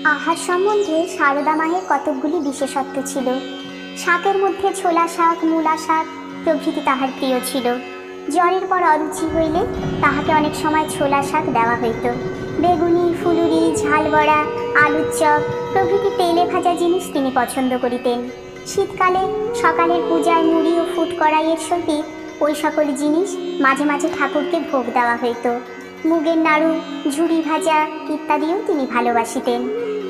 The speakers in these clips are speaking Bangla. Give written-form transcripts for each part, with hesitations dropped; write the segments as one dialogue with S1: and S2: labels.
S1: আহার সম্বন্ধে সারদা মায়ের কতকগুলি বিশেষত্ব ছিল। শাকের মধ্যে ছোলা শাক, মূলা শাক প্রভৃতি তাহার প্রিয় ছিল। জ্বরের পর অরুচি হইলে তাহাকে অনেক সময় ছোলা শাক দেওয়া হইত। বেগুনি, ফুলুরি, ঝাল বড়া, আলুর চপ প্রভৃতি তেলে ভাজা জিনিস তিনি পছন্দ করিতেন। শীতকালে সকালের পূজায় মুড়ি ও ফুট কড়াইয়ের সহিত ওই সকল জিনিস মাঝে মাঝে ঠাকুরকে ভোগ দেওয়া হইত। মুগের নাড়ু, ঝুড়ি ভাজা ইত্যাদিও তিনি ভালোবাসিতেন।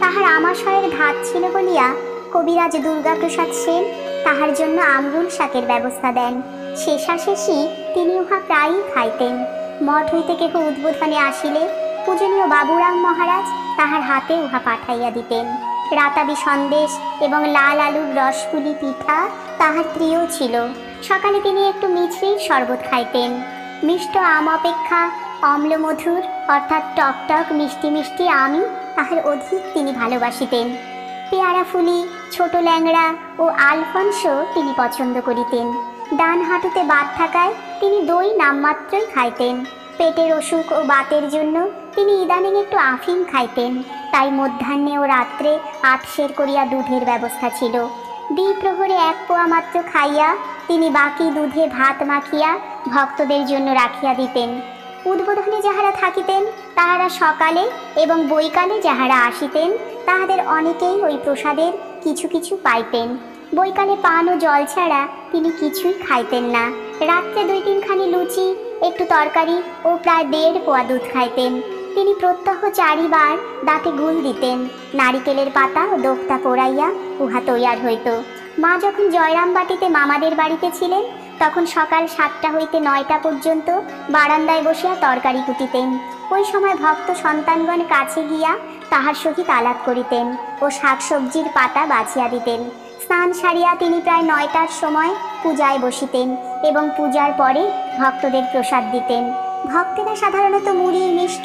S1: তাহার আমাশয়ের ধাত ছিল বলিয়া কবিরাজ দুর্গাপ্রসাদ সেন তাহার জন্য আমরুল শাকের ব্যবস্থা দেন। শেষাশেষি তিনি উহা প্রায়ই খাইতেন। মঠ হইতে কেহ উদ্বোধনে আসিলে পূজনীয় বাবুরাম মহারাজ তাহার হাতে উহা পাঠাইয়া দিতেন। রাতাবি সন্দেশ এবং লাল আলুর রসপুলি পিঠা তাহার প্রিয় ছিল। সকালে তিনি একটু মিছরির শরবত খাইতেন। মিষ্ট আম অপেক্ষা অম্লমধুর অর্থাৎ টকটক মিষ্টি মিষ্টি আমই তাহার অধিক তিনি ভালোবাসিতেন। পেয়ারা ফুলি, ছোট ল্যাংড়া ও আলফনসো তিনি পছন্দ করিতেন। ডান হাঁটুতে বাত থাকায় তিনি দই নামমাত্রই খাইতেন। পেটের অসুখ ও বাতের জন্য তিনি ইদানিং একটু আফিম খাইতেন। তাই মধ্যাহ্নে ও রাত্রে আটশের করিয়া দুধের ব্যবস্থা ছিল। দ্বিপ্রহরে 1 পোয়া মাত্র খাইয়া তিনি বাকি দুধে ভাত মাখিয়া ভক্তদের জন্য রাখিয়া দিতেন। উদ্বোধনে যাহারা থাকিতেন তাহারা সকালে এবং বৈকালে যাহারা আসিতেন তাহাদের অনেকেই ওই প্রসাদের কিছু কিছু পাইতেন। বৈকালে পান ও জল ছাড়া তিনি কিছুই খাইতেন না। রাত্রে 2-3 খানি লুচি, একটু তরকারি ও প্রায় 1.5 পোয়া দুধ খাইতেন। তিনি প্রত্যহ 4 বার দাঁতে গুল দিতেন। নারিকেলের পাতা ও দোক্তা পোড়াইয়া উহা তৈয়ার হইত। মা যখন জয়রামবাটিতে মামাদের বাড়িতে ছিলেন তখন সকাল 7টা হইতে 9টা পর্যন্ত বারান্দায় বসিয়া তরকারি কুটিতেন। ওই সময় ভক্ত সন্তানগণ কাছে গিয়া তাহার সহিত আলাপ করিতেন ও শাকসবজির পাতা বাছিয়া দিতেন। স্নান সারিয়া তিনি প্রায় 9টার সময় পূজায় বসিতেন এবং পূজার পরে ভক্তদের প্রসাদ দিতেন। ভক্তেরা সাধারণত মুড়ি, মিষ্ট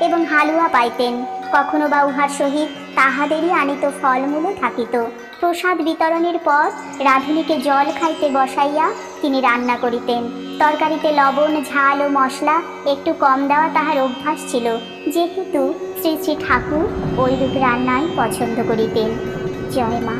S1: এবং হালুয়া পাইতেন। কখনো বা উহার সহিত তাহাদেরই আনিত ফলমূলও থাকিত। প্রসাদ বিতরণের পর রাঁধুনিকে জল খাইতে বসাইয়া তিনি রান্না করিতেন। তরকারিতে লবণ, ঝাল ও মশলা একটু কম দেওয়া তাহার অভ্যাস ছিল, যেহেতু শ্রী শ্রী ঠাকুর ওইরূপ রান্নাই পছন্দ করিতেন। জয় মা।